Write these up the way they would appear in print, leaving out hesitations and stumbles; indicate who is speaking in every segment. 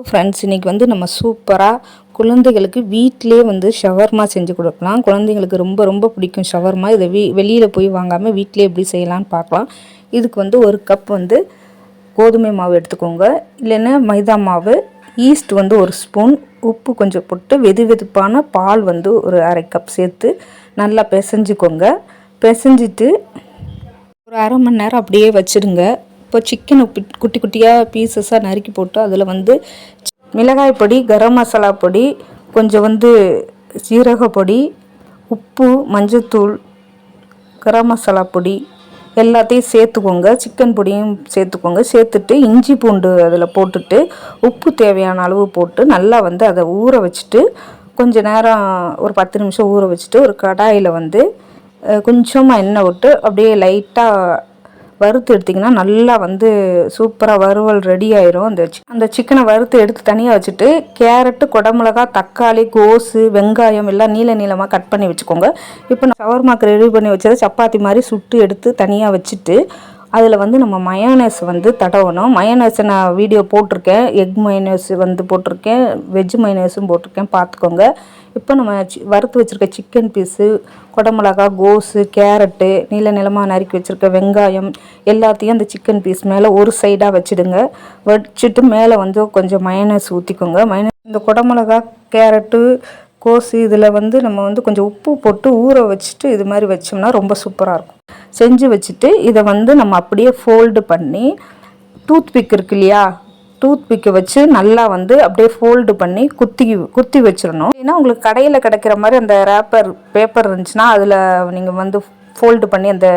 Speaker 1: Friends, இன்றைக்கி வந்து நம்ம சூப்பராக குழந்தைகளுக்கு வீட்டிலே வந்து ஷவர்மா செஞ்சு கொடுக்கலாம். குழந்தைங்களுக்கு ரொம்ப ரொம்ப பிடிக்கும் ஷவர்மா. இதை வெளியில் போய் வாங்காமல் வீட்டிலே எப்படி செய்யலான்னு பார்க்கலாம். இதுக்கு வந்து ஒரு கப் வந்து கோதுமை மாவு எடுத்துக்கோங்க, இல்லைன்னா மைதா மாவு, ஈஸ்ட் வந்து ஒரு ஸ்பூன், உப்பு கொஞ்சம் போட்டு வெதுப்பான பால் வந்து ஒரு அரை கப் சேர்த்து நல்லா பிசைஞ்சிக்கோங்க. பிசைஞ்சிட்டு ஒரு அரை மணி நேரம் அப்படியே வச்சுடுங்க. இப்போ சிக்கனை குட்டி குட்டியாக பீசஸாக நறுக்கி போட்டு அதில் வந்து மிளகாய் பொடி, கரம் மசாலா பொடி, கொஞ்சம் வந்து சீரக பொடி, உப்பு, மஞ்சத்தூள், கரம் மசாலா பொடி எல்லாத்தையும் சேர்த்துக்கோங்க. சிக்கன் பொடியும் சேர்த்துக்கோங்க. சேர்த்துட்டு இஞ்சி பூண்டு அதில் போட்டுட்டு உப்பு தேவையான அளவு போட்டு நல்லா வந்து அதை ஊற வச்சுட்டு கொஞ்சம் நேரம் ஒரு 10 நிமிஷம் ஊற வச்சுட்டு ஒரு கடாயில் வந்து கொஞ்சமாக எண்ணெய் விட்டு அப்படியே லைட்டாக வறுத்து எடுத்திங்கன்னா நல்லா வந்து சூப்பராக வறுவல் ரெடி ஆயிரும். அந்த சிக்கனை வறுத்து எடுத்து தனியாக வச்சுட்டு கேரட்டு, குடமிளகா, தக்காளி, கோஸு, வெங்காயம் எல்லாம் நீளமாக கட் பண்ணி வச்சுக்கோங்க. இப்போ நான் ஷவர்மாக்கு ரெடி பண்ணி வச்சதை சப்பாத்தி மாதிரி சுட்டு எடுத்து தனியாக வச்சுட்டு அதில் வந்து நம்ம மயோனைஸ் வந்து தடவணும். மயோனைஸை நான் வீடியோ போட்டிருக்கேன். எக் மயோனைஸ் வந்து போட்டிருக்கேன், வெஜ் மயோனைஸும் போட்டிருக்கேன், பார்த்துக்கோங்க. இப்போ நம்ம வறுத்து வச்சுருக்க சிக்கன் பீஸு, குடமிளகா, கோஸு, கேரட்டு, நீளமாக நறுக்கி வச்சுருக்க வெங்காயம் எல்லாத்தையும் அந்த சிக்கன் பீஸ் மேலே ஒரு சைடாக வச்சுடுங்க. வச்சுட்டு மேலே வந்து கொஞ்சம் மயோனைஸ் ஊற்றிக்கோங்க. இந்த குடமிளகா, கேரட்டு, கோஸு இதில் வந்து நம்ம வந்து கொஞ்சம் உப்பு போட்டு ஊற வச்சுட்டு இது மாதிரி வச்சோம்னா ரொம்ப சூப்பராக இருக்கும். செஞ்சு வச்சுட்டு இதை வந்து நம்ம அப்படியே ஃபோல்டு பண்ணி டூத் பிக் இருக்கு இல்லையா, டூத் பிக்கை வச்சு நல்லா வந்து அப்படியே ஃபோல்டு பண்ணி குத்தி வச்சிடணும். ஏன்னா உங்களுக்கு கடையில் கிடைக்கிற மாதிரி அந்த பேப்பர் இருந்துச்சுன்னா அதில் நீங்கள் வந்து ஃபோல்டு பண்ணி அந்த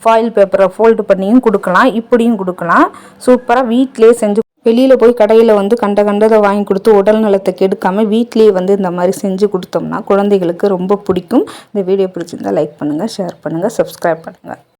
Speaker 1: ஃபாயில் பேப்பரை ஃபோல்டு பண்ணியும் கொடுக்கலாம், இப்படியும் கொடுக்கலாம். சூப்பராக வீட்டிலே செஞ்சு வெளியில் போய் கடையில் வந்து கண்டதை வாங்கி கொடுத்து உடல் நலத்தை கெடுக்காமல் வீட்டிலேயே வந்து இந்த மாதிரி செஞ்சு கொடுத்தோம்னா குழந்தைகளுக்கு ரொம்ப பிடிக்கும். இந்த வீடியோ பிடிச்சிருந்தால் லைக் பண்ணுங்கள், ஷேர் பண்ணுங்கள், சப்ஸ்கிரைப் பண்ணுங்கள்.